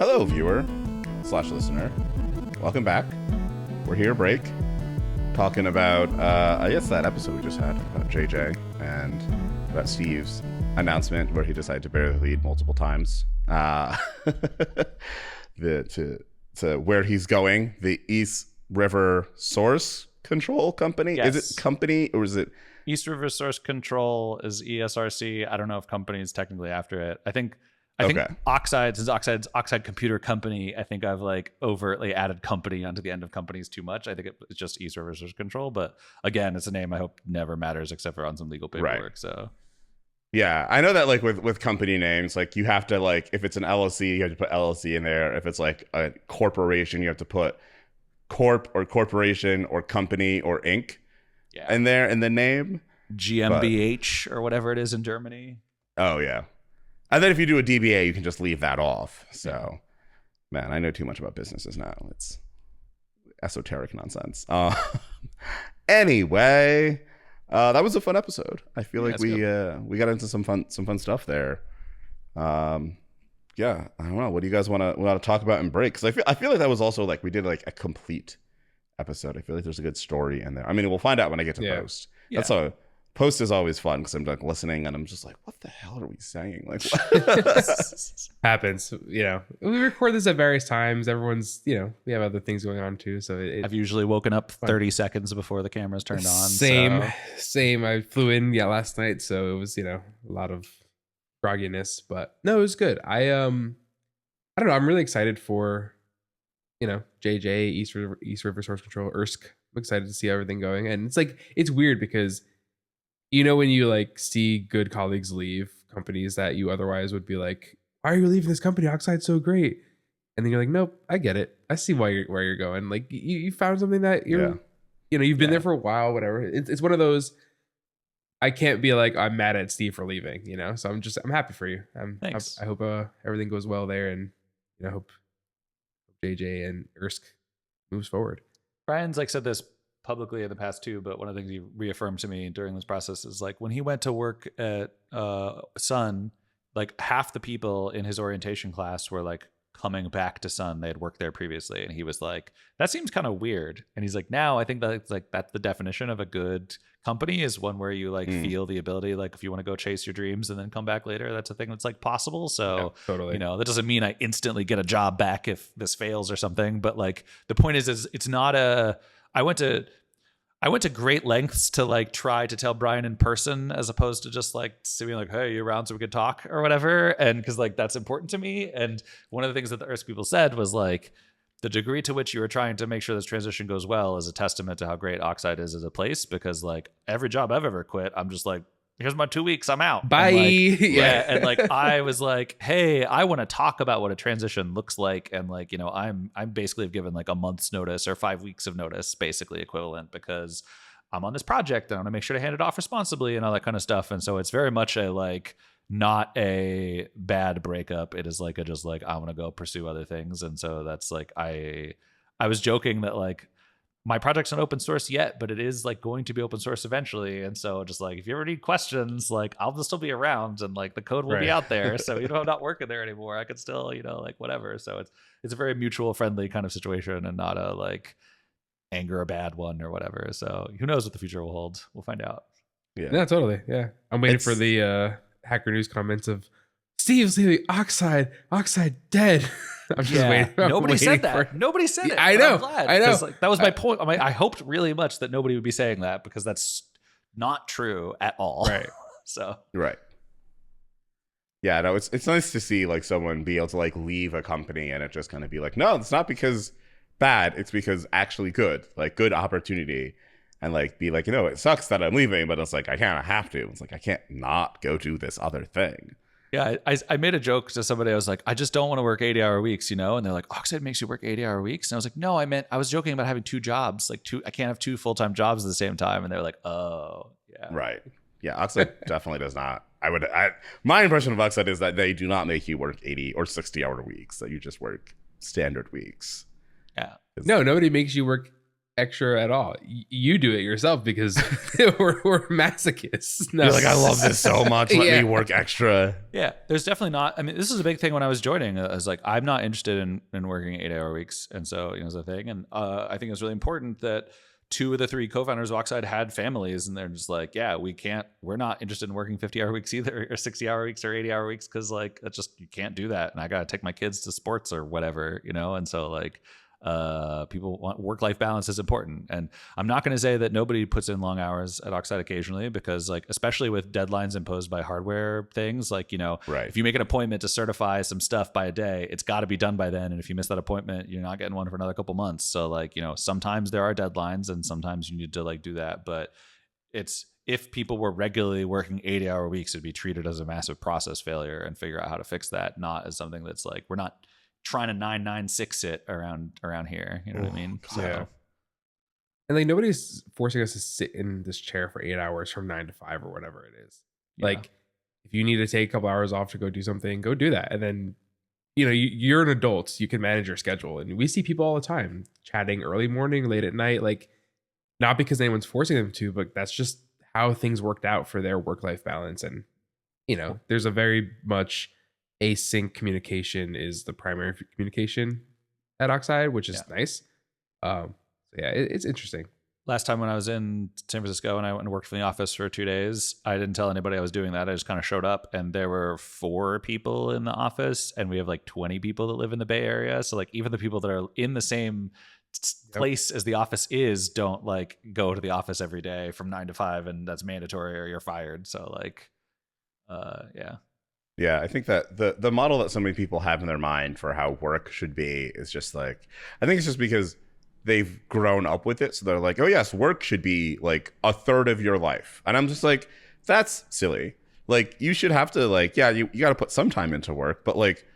Hello, viewer / listener. Welcome back. We're here, break, talking about, I guess that episode we just had about JJ and about Steve's announcement where he decided to bury the lead multiple times. To where he's going, the East River Source Control Company. Yes. Is it company or is it? East River Source Control is ERSC. I don't know if company is technically after it. I think Oxide, since Oxide's Oxide Computer Company, I think I've like overtly added company onto the end of companies too much. I think it's just East River Source Control, but again, it's a name I hope never matters except for on some legal paperwork. Right. So Yeah, I know that like with company names, like you have to like, if it's an LLC, you have to put LLC in there. If it's like a corporation, you have to put corp or corporation or company or Inc. in there in the name. GmbH or whatever it is in Germany. Oh yeah. And then if you do a DBA, you can just leave that off. So, man, I know too much about businesses now. It's esoteric nonsense. Anyway, that was a fun episode. I feel like we got into some fun stuff there. Yeah, I don't know. What do you guys want to talk about in break? Because I feel like that was also like we did like a complete episode. I feel like there's a good story in there. I mean, we'll find out when I get to post. Yeah. That's how post is always fun because I'm like listening and I'm just like, what the hell are we saying? Like, what? Happens. You know, we record this at various times. Everyone's, you know, we have other things going on too. So I've usually woken up 30 seconds before the camera's turned on. Same. I flew in last night, so it was, you know, a lot of grogginess, but no, it was good. I don't know. I'm really excited for, you know, JJ, East River Source Control, ERSC. I'm excited to see everything going. And it's like, it's weird because, you know, when you like see good colleagues leave companies that you otherwise would be like, why are you leaving this company? Oxide's so great. And then you're like, nope, I get it. I see where you're going. Like you found something that you're, you know, you've been there for a while, whatever. It's one of those, I can't be like, I'm mad at Steve for leaving, you know? So I'm happy for you. Thanks. I hope everything goes well there. And, you know, hope JJ and ERSC moves forward. Brian's like said this publicly in the past too, but one of the things he reaffirmed to me during this process is like when he went to work at Sun, like half the people in his orientation class were like coming back to Sun. They had worked there previously, and he was like, that seems kind of weird. And he's like, now I think that it's like that's the definition of a good company, is one where you like feel the ability, like if you want to go chase your dreams and then come back later, that's a thing that's like possible. So totally. You know, that doesn't mean I instantly get a job back if this fails or something, but like the point is it's not a, I went to great lengths to like try to tell Brian in person as opposed to just like being like, hey, you around so we could talk or whatever. And because like that's important to me. And one of the things that the ERSC people said was like, the degree to which you are trying to make sure this transition goes well is a testament to how great Oxide is as a place, because like every job I've ever quit, I'm just like, here's my 2 weeks, I'm out. Bye. And like, and like I was like, hey, I want to talk about what a transition looks like, and like, you know, I'm basically given like a month's notice or 5 weeks of notice, basically equivalent, because I'm on this project and I want to make sure to hand it off responsibly and all that kind of stuff. And so it's very much a like not a bad breakup. It is like a just like I want to go pursue other things. And so that's like I was joking that like my project's not open source yet, but it is like going to be open source eventually. And so just like, if you ever need questions, like I'll still be around and like the code will be out there. So you know, I'm not working there anymore. I could still, you know, like whatever. So it's a very mutual friendly kind of situation and not a like anger or bad one or whatever. So who knows what the future will hold? We'll find out. Yeah, totally. Yeah. I'm waiting for the Hacker News comments of Steve's leaving Oxide dead. I'm just waiting. Nobody said that. Nobody said it. I know. I know. Like, that was my point. I mean, I hoped really much that nobody would be saying that, because that's not true at all. Right. So. Right. Yeah, no, it's nice to see like someone be able to like leave a company and it just kind of be like, no, it's not because bad. It's because actually good, like good opportunity. And like be like, you know, it sucks that I'm leaving, but it's like I kind of have to. It's like I can't not go do this other thing. Yeah, I made a joke to somebody. I was like, I just don't want to work 80-hour weeks, you know? And they're like, Oxide makes you work 80-hour weeks? And I was like, no, I was joking about having 2 jobs. Like I can't have 2 full-time jobs at the same time. And they were like, oh, yeah. Right. Yeah, Oxide definitely does not. My impression of Oxide is that they do not make you work 80 or 60-hour weeks, that you just work standard weeks. Yeah. No, nobody makes you work extra at all. You do it yourself because we're masochists. No. You're like, I love this so much. Let me work extra. Yeah, there's definitely not. I mean, this is a big thing when I was joining. I was like, I'm not interested in working 8-hour weeks, and so it's a thing. And I think it's really important that 2 of the 3 co-founders of Oxide had families, and they're just like, yeah, we're not interested in working 50-hour weeks either, or 60-hour weeks, or 80-hour weeks, because like that's just, you can't do that, and I gotta take my kids to sports or whatever, and so like. People want work-life balance is important, and I'm not going to say that nobody puts in long hours at Oxide occasionally, because like, especially with deadlines imposed by hardware things, like, right. If you make an appointment to certify some stuff by a day, it's got to be done by then. And if you miss that appointment, you're not getting one for another couple months. So like, sometimes there are deadlines and sometimes you need to like do that. But if people were regularly working 80-hour weeks, it'd be treated as a massive process failure, and figure out how to fix that, not as something that's like, we're not trying to 996 it around here. You know what I mean? So. Yeah. And like, nobody's forcing us to sit in this chair for 8 hours from 9 to 5 or whatever it is. Yeah. Like, if you need to take a couple hours off to go do something, go do that. And then, you're an adult, you can manage your schedule. And we see people all the time chatting early morning, late at night, like, not because anyone's forcing them to, but that's just how things worked out for their work-life balance. And, there's a very much async communication is the primary communication at Oxide, which is nice. So yeah, it's interesting. Last time when I was in San Francisco and I went and worked from the office for 2 days, I didn't tell anybody I was doing that. I just kind of showed up, and there were 4 people in the office, and we have like 20 people that live in the Bay Area. So like, even the people that are in the same place as the office don't like go to the office every day from 9 to 5, and that's mandatory or you're fired. So like, yeah. Yeah, I think that the model that so many people have in their mind for how work should be is just like, I think it's just because they've grown up with it. So they're like, oh yes, work should be like a third of your life. And I'm just like, that's silly. Like, you should have to like, yeah, you got to put some time into work, but like,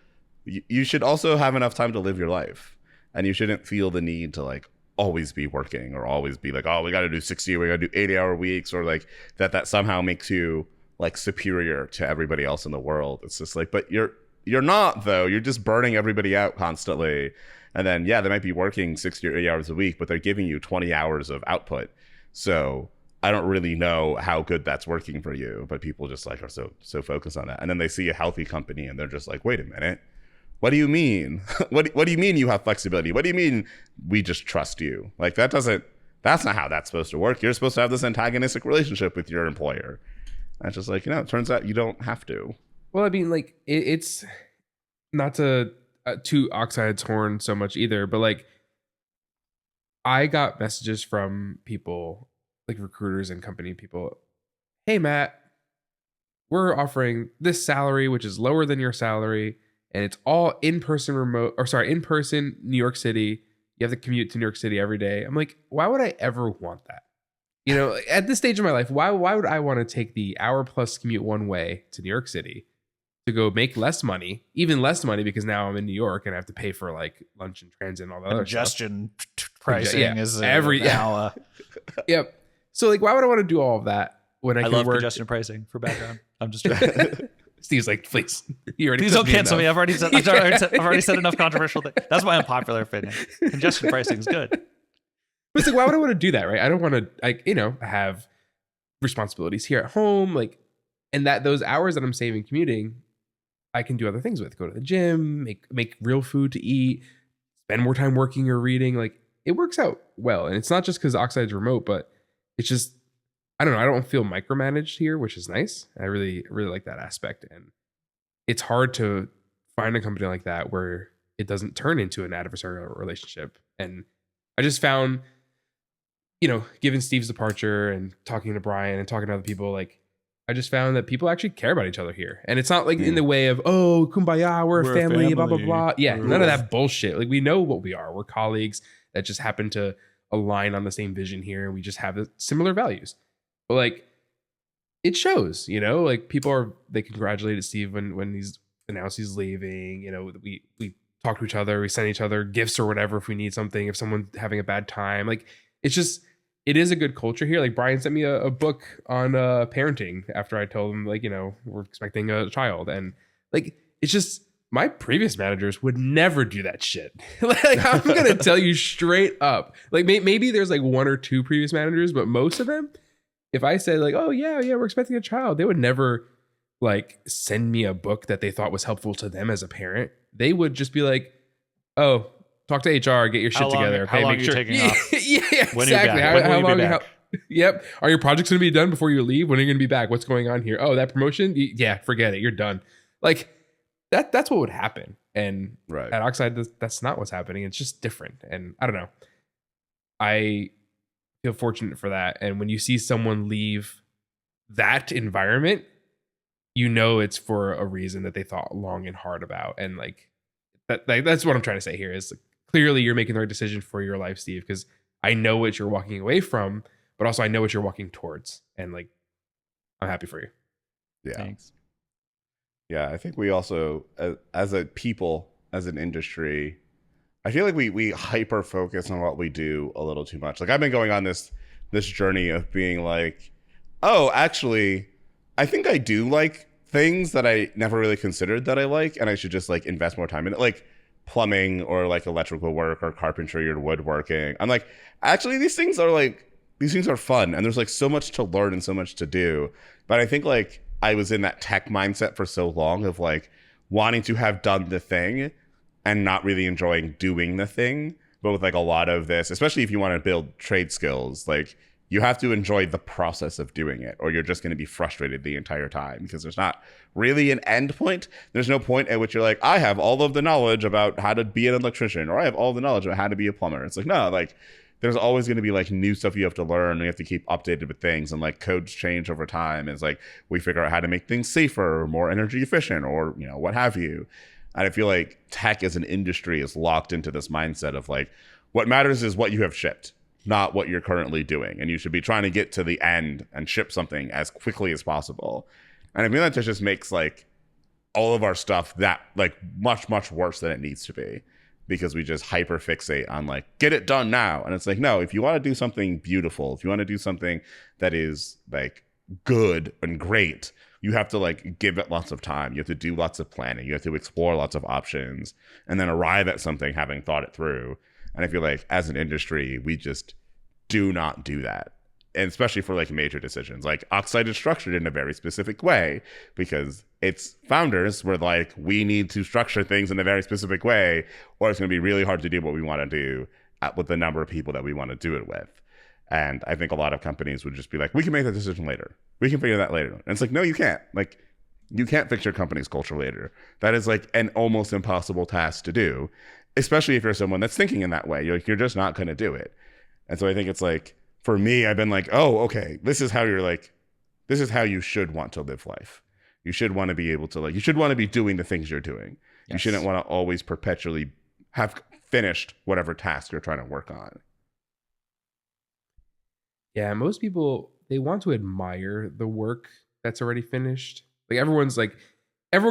you should also have enough time to live your life. And you shouldn't feel the need to like always be working, or always be like, oh, we got to do 60, we got to do 80-hour weeks, or like that somehow makes you like superior to everybody else in the world. It's just like, but you're not, though. You're just burning everybody out constantly. And then, yeah, they might be working 60 or 80 hours a week, but they're giving you 20 hours of output. So I don't really know how good that's working for you, but people just like are so focused on that. And then they see a healthy company and they're just like, wait a minute, what do you mean? what do you mean you have flexibility? What do you mean we just trust you? Like, that's not how that's supposed to work. You're supposed to have this antagonistic relationship with your employer. That's just like, it turns out you don't have to. Well, I mean, like, it's not to toot Oxide's horn so much either, but like, I got messages from people, like recruiters and company people. Hey, Matt, we're offering this salary, which is lower than your salary, and it's all in-person New York City. You have to commute to New York City every day. I'm like, why would I ever want that? At this stage of my life, why would I want to take the hour-plus commute one way to New York City to go make less money, even less money, because now I'm in New York and I have to pay for like lunch and transit and all that other stuff. Congestion pricing is now. Yep. So like, why would I want to do all of that when I can love work? Congestion pricing for background. I'm just trying. Steve's like, please don't cancel me. I've already said enough controversial things. That's my unpopular opinion. Congestion pricing is good. But it's like, why would I want to do that, right? I don't want to, have responsibilities here at home, like, and that those hours that I'm saving commuting, I can do other things with. Go to the gym, make real food to eat, spend more time working or reading. Like, it works out well, and it's not just because Oxide's remote, but it's just, I don't know. I don't feel micromanaged here, which is nice. I really, really like that aspect, and it's hard to find a company like that where it doesn't turn into an adversarial relationship. And I just found, given Steve's departure and talking to Brian and talking to other people, like, I just found that people actually care about each other here. And it's not like in the way of, oh, kumbaya, we're a family, blah, blah, blah. Yeah, none of that bullshit. Like, we know what we are. We're colleagues that just happen to align on the same vision here, and we just have the similar values. But like, it shows, like, they congratulated Steve when he's announced he's leaving. We talk to each other, we send each other gifts or whatever if we need something, if someone's having a bad time. Like, it is a good culture here. Like, Brian sent me a book on parenting after I told him, like, we're expecting a child. And like, it's just, my previous managers would never do that shit. Like, I'm gonna tell you straight up. Like, maybe there's like one or two previous managers, but most of them, if I said like, oh yeah, we're expecting a child, they would never like send me a book that they thought was helpful to them as a parent. They would just be like, oh, talk to HR, get your shit together. Okay, how long make are sure. you taking off? Yeah, When are you exactly. back? When will you be long? back? Yep. Are your projects going to be done before you leave? When are you going to be back? What's going on here? Oh, that promotion? Yeah, forget it. You're done. Like that's what would happen. And Right. at Oxide, that's not what's happening. It's just different. And I don't know. I feel fortunate for that. And when you see someone leave that environment, you know it's for a reason that they thought long and hard about. And like that's what I'm trying to say here is like, clearly you're making the right decision for your life, Steve, because I know what you're walking away from, but also I know what you're walking towards. And like, I'm happy for you. Yeah. Thanks. Yeah, I think we also, as a people, as an industry, I feel like we hyper focus on what we do a little too much. Like I've been going on this journey of being like, oh, actually, I think I do like things that I never really considered that I like, and I should just like invest more time in it, like plumbing or like electrical work or carpentry or woodworking. I'm like, actually, these things are fun, and there's like so much to learn and so much to do. But I think like I was in that tech mindset for so long of like wanting to have done the thing and not really enjoying doing the thing. But with like a lot of this, especially if you want to build trade skills, like you have to enjoy the process of doing it, or you're just going to be frustrated the entire time because there's not really an end point. There's no point at which you're like, I have all of the knowledge about how to be an electrician, or I have all the knowledge about how to be a plumber. It's like, no, like there's always going to be like new stuff you have to learn, and you have to keep updated with things, and like codes change over time. And it's like we figure out how to make things safer or more energy efficient, or what have you. And I feel like tech as an industry is locked into this mindset of like, what matters is what you have shipped, not what you're currently doing. And you should be trying to get to the end and ship something as quickly as possible. And I mean, that just makes like all of our stuff that like much, much worse than it needs to be, because we just hyper fixate on like, get it done now. And it's like, no, if you want to do something beautiful, if you want to do something that is like good and great, you have to like give it lots of time. You have to do lots of planning. You have to explore lots of options and then arrive at something having thought it through. And I feel like as an industry, we just do not do that. And especially for like major decisions, like Oxide is structured in a very specific way because its founders were like, we need to structure things in a very specific way, or it's going to be really hard to do what we want to do with the number of people that we want to do it with. And I think a lot of companies would just be like, we can make that decision later. We can figure that later. And it's like, no, you can't. Like, you can't fix your company's culture later. That is like an almost impossible task to do, especially if you're someone that's thinking in that way. You're just not going to do it. And so I think it's like, for me, I've been like, oh, okay, this is how you should want to live life. You should want to be able to you should want to be doing the things you're doing. Yes. You shouldn't want to always perpetually have finished whatever task you're trying to work on. Yeah, most people, they want to admire the work that's already finished. Like everyone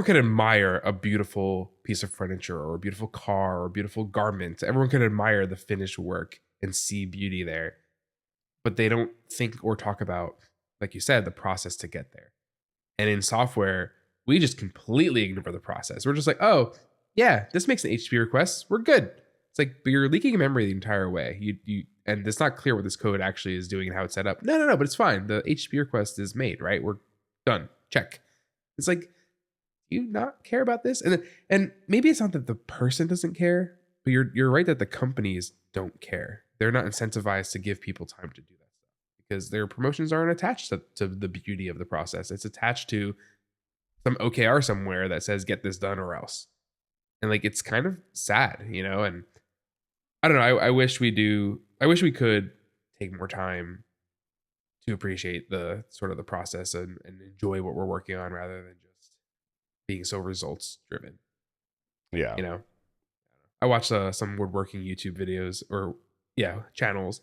can admire a beautiful piece of furniture or a beautiful car or a beautiful garment. Everyone can admire the finished work and see beauty there. But they don't think or talk about, like you said, the process to get there. And in software, we just completely ignore the process. We're just like, oh, yeah, this makes an HTTP request. We're good. It's like, but you're leaking memory the entire way. And it's not clear what this code actually is doing and how it's set up. No, but it's fine. The HTTP request is made, right? We're done. Check. It's like, do you not care about this? And maybe it's not that the person doesn't care, but you're right that the companies don't care. They're not incentivized to give people time to do that stuff because their promotions aren't attached to the beauty of the process. It's attached to some OKR somewhere that says, get this done or else. And like, it's kind of sad, and I don't know. I wish we could take more time to appreciate the sort of the process and enjoy what we're working on rather than just being so results driven. Yeah. I watched some woodworking YouTube videos or channels,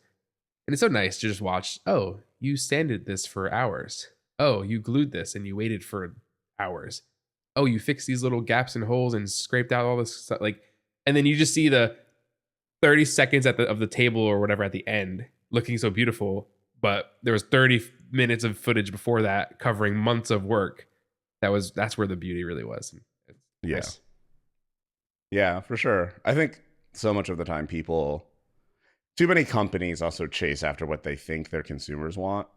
and it's so nice to just watch. Oh, you sanded this for hours. Oh, you glued this and you waited for hours. Oh, you fixed these little gaps and holes and scraped out all this stuff. And then you just see the 30 seconds of the table or whatever at the end looking so beautiful, but there was 30 minutes of footage before that covering months of work. That's where the beauty really was. Yeah. Nice. Yeah, for sure. I think so much of the time too many companies also chase after what they think their consumers want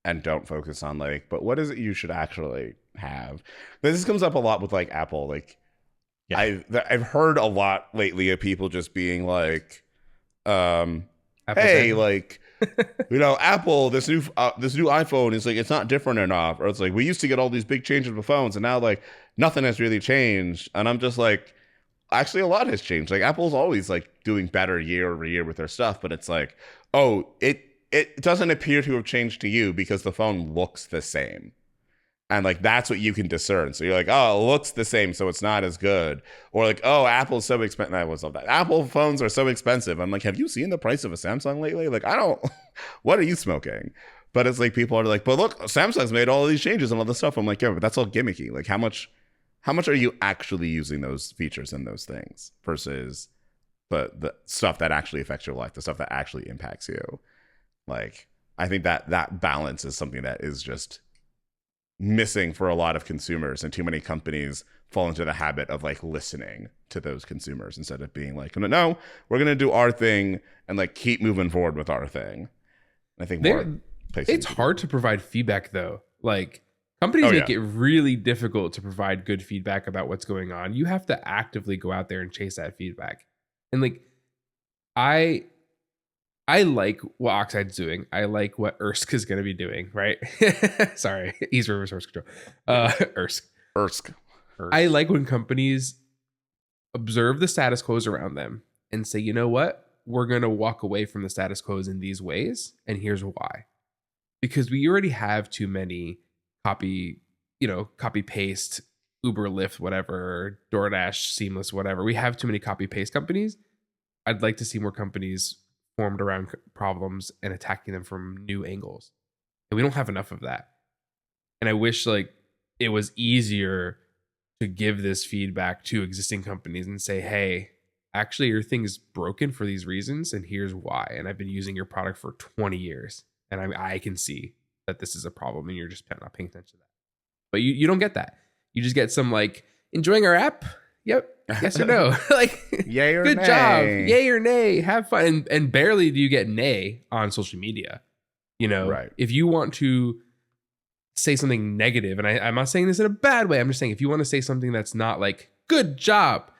and don't focus on like, but what is it you should actually have? This comes up a lot with like Apple. Like Yeah. I've heard a lot lately of people just being like, Apple's hey, in. like, you know, Apple, this new iPhone is like, it's not different enough, or it's like we used to get all these big changes with phones, and now like nothing has really changed. And I'm just like, actually, a lot has changed. Like Apple's always like doing better year over year with their stuff, but it's like, oh, it doesn't appear to have changed to you because the phone looks the same. And like that's what you can discern. So you're like, oh, it looks the same, so it's not as good. Or like, oh, Apple's so expensive. I was that. Apple phones are so expensive. I'm like, have you seen the price of a Samsung lately? Like, I don't. What are you smoking? But it's like people are like, but look, Samsung's made all these changes and all this stuff. I'm like, yeah, but that's all gimmicky. Like, how much are you actually using those features and those things versus the stuff that actually affects your life, the stuff that actually impacts you? Like, I think that balance is something that is just missing for a lot of consumers, and too many companies fall into the habit of like listening to those consumers instead of being like, no, we're gonna do our thing and like keep moving forward with our thing. I think it's hard to provide feedback though. Like companies make it really difficult to provide good feedback about what's going on. You have to actively go out there and chase that feedback. And like I like what Oxide's doing. I like what ERSC is going to be doing, right? Sorry, East River Source Control. ERSC. I like when companies observe the status quos around them and say, you know what? We're going to walk away from the status quos in these ways, and here's why. Because we already have too many copy paste, Uber, Lyft, whatever, DoorDash, Seamless, whatever. We have too many copy paste companies. I'd like to see more companies formed around problems and attacking them from new angles. And we don't have enough of that. And I wish like it was easier to give this feedback to existing companies and say, hey, actually your thing is broken for these reasons and here's why. And I've been using your product for 20 years and I can see that this is a problem and you're just not paying attention to that. But you don't get that. You just get some like enjoying our app. Yep. Yes or no? Like, yay or good nay. job. Yay or nay. Have fun. And barely do you get nay on social media. You know, right. If you want to say something negative, and I'm not saying this in a bad way, I'm just saying if you want to say something that's not like, good job,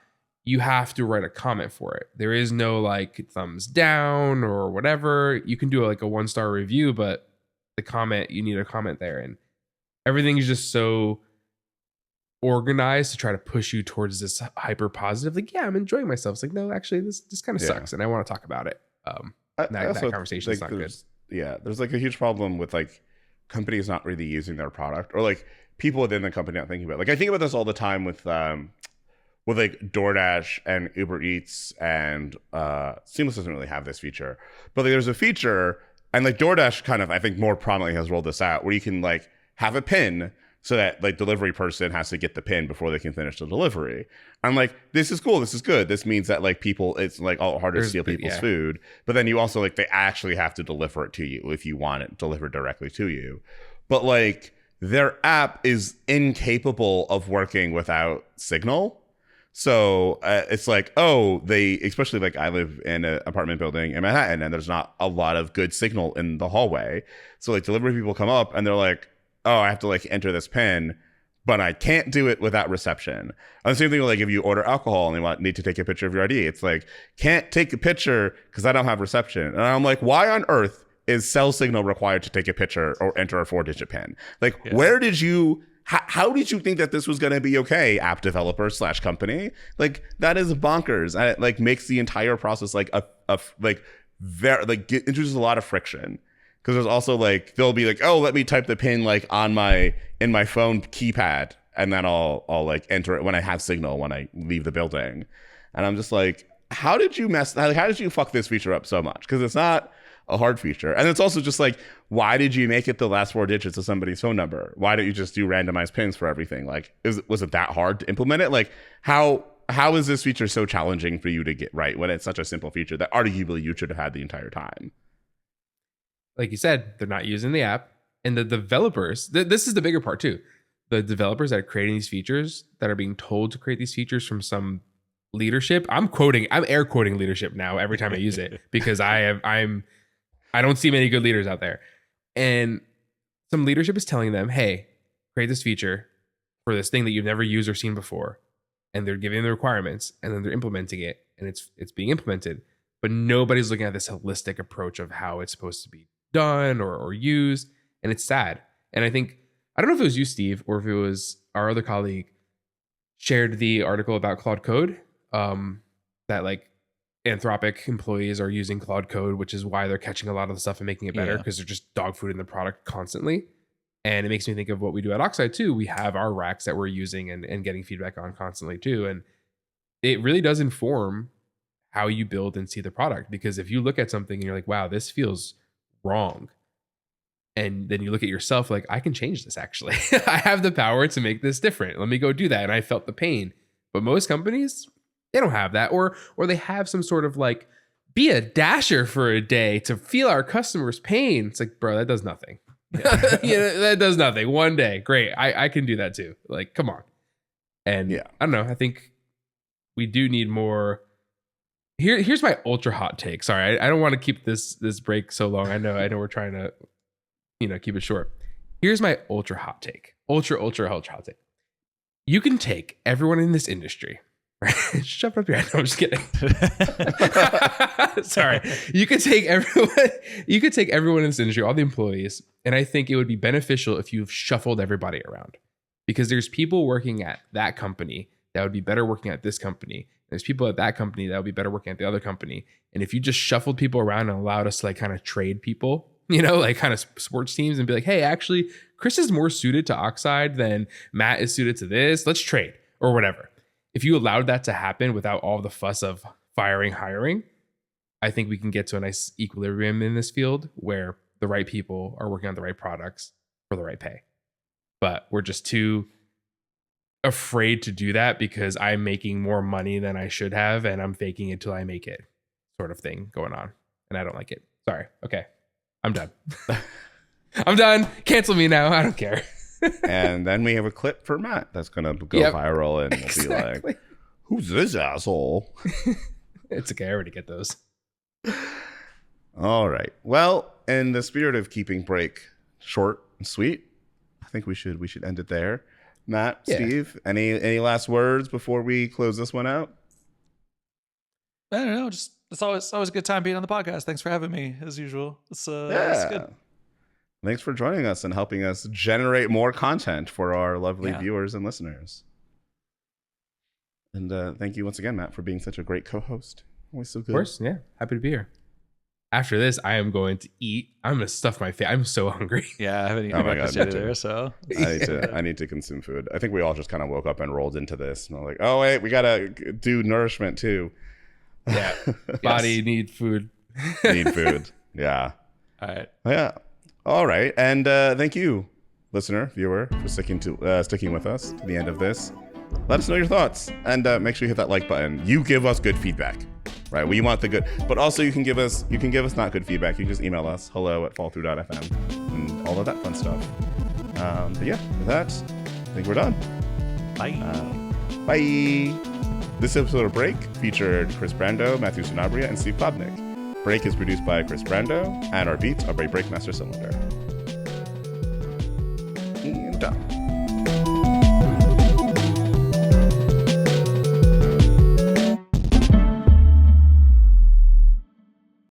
you have to write a comment for it. There is no like thumbs down or whatever. You can do like a 1-star review, but the comment, you need a comment there. And everything is just so organized to try to push you towards this hyper positive, like, yeah, I'm enjoying myself. It's like, no, actually this kind of sucks and I want to talk about it. That conversation is not good. Yeah, there's like a huge problem with like companies not really using their product, or like people within the company not thinking about it. Like I think about this all the time with like DoorDash and Uber Eats, and Seamless doesn't really have this feature, but like, there's a feature, and like DoorDash kind of I think more prominently has rolled this out, where you can like have a PIN so that like delivery person has to get the PIN before they can finish the delivery. I'm like, this is cool, this is good. This means that like people, it's like all harder to steal people's food, but then you also like they actually have to deliver it to you if you want it delivered directly to you. But like their app is incapable of working without signal. So it's like, oh, especially like I live in an apartment building in Manhattan and there's not a lot of good signal in the hallway. So like delivery people come up and they're like, oh, I have to like enter this PIN, but I can't do it without reception. And the same thing with like if you order alcohol and they need to take a picture of your ID, it's like, can't take a picture because I don't have reception. And I'm like, why on earth is cell signal required to take a picture or enter a 4-digit PIN? Like, where did you, how did you think that this was going to be okay, app developer / company? Like, that is bonkers. And it like makes the entire process like introduces a lot of friction. Because there's also like they'll be like, oh, let me type the PIN like in my phone keypad, and then I'll like enter it when I have signal when I leave the building. And I'm just like, how did you fuck this feature up so much? Because it's not a hard feature, and it's also just like, why did you make it the last 4 digits of somebody's phone number? Why don't you just do randomized PINs for everything? Like, was it that hard to implement it? Like, how is this feature so challenging for you to get right when it's such a simple feature that arguably you should have had the entire time? Like you said, they're not using the app, and the developers, this is the bigger part too. The developers that are creating these features, that are being told to create these features from some leadership. I'm air quoting leadership now every time I use it because I don't see many good leaders out there. And some leadership is telling them, hey, create this feature for this thing that you've never used or seen before. And they're giving the requirements and then they're implementing it and it's being implemented. But nobody's looking at this holistic approach of how it's supposed to be done or used. And it's sad. And I don't know if it was you, Steve, or if it was our other colleague shared the article about Claude Code, that like Anthropic employees are using Claude Code, which is why they're catching a lot of the stuff and making it better because they're just dog food in the product constantly. And it makes me think of what we do at Oxide too. We have our racks that we're using and getting feedback on constantly too. And it really does inform how you build and see the product. Because if you look at something and you're like, wow, this feels wrong. And then you look at yourself like, I can change this actually. I have the power to make this different. Let me go do that. And I felt the pain. But most companies, they don't have that. Or they have some sort of like, be a dasher for a day to feel our customers' pain. It's like, bro, that does nothing. That does nothing. One day, great. I can do that too. Like, come on. And I don't know. I think we do need more. Here's my ultra hot take. Sorry, I don't want to keep this break so long. I know we're trying to, keep it short. Here's my ultra hot take. Ultra hot take. You can take everyone in this industry. Right? Shove it up your head. No, I'm just kidding. Sorry. You could take everyone in this industry, all the employees, and I think it would be beneficial if you've shuffled everybody around. Because there's people working at that company that would be better working at this company. There's people at that company that would be better working at the other company. And if you just shuffled people around and allowed us to like kind of trade people, like kind of sports teams and be like, hey, actually, Kris is more suited to Oxide than Matt is suited to this. Let's trade or whatever. If you allowed that to happen without all the fuss of hiring, I think we can get to a nice equilibrium in this field where the right people are working on the right products for the right pay. But we're just too afraid to do that because I'm making more money than I should have and I'm faking it till I make it sort of thing going on. And I don't like it. Sorry. Okay. I'm done. I'm done. Cancel me now. I don't care. And then we have a clip for Matt that's going to go viral and we'll be like, who's this asshole? It's okay. I already get those. All right. Well, in the spirit of keeping break short and sweet, I think we should end it there. Matt, Steve, any last words before we close this one out? I don't know. Just it's always a good time being on the podcast. Thanks for having me, as usual. It's good. Thanks for joining us and helping us generate more content for our lovely viewers and listeners. And thank you once again, Matt, for being such a great co-host. Always so good. Of course, yeah. Happy to be here. After this, I am going to eat. I'm going to stuff my face. I'm so hungry. Yeah, I haven't eaten breakfast yet either, so. I need to consume food. I think we all just kind of woke up and rolled into this. And I'm like, oh, wait, we got to do nourishment too. Yeah. Body need food. Need food. Yeah. All right. Yeah. All right. And thank you, listener, viewer, for sticking with us to the end of this. Let us know your thoughts and make sure you hit that like button. You give us good feedback, right? We want the good, but also you can give us not good feedback. You can just email us hello@fallthrough.fm and all of that fun stuff. But yeah, with that, I think we're done. Bye. Bye. This episode of Break featured Kris Brandow, Matthew Sanabria, and Steve Klobnik. Break is produced by Kris Brandow, and our beats are by Breakmaster Cylinder.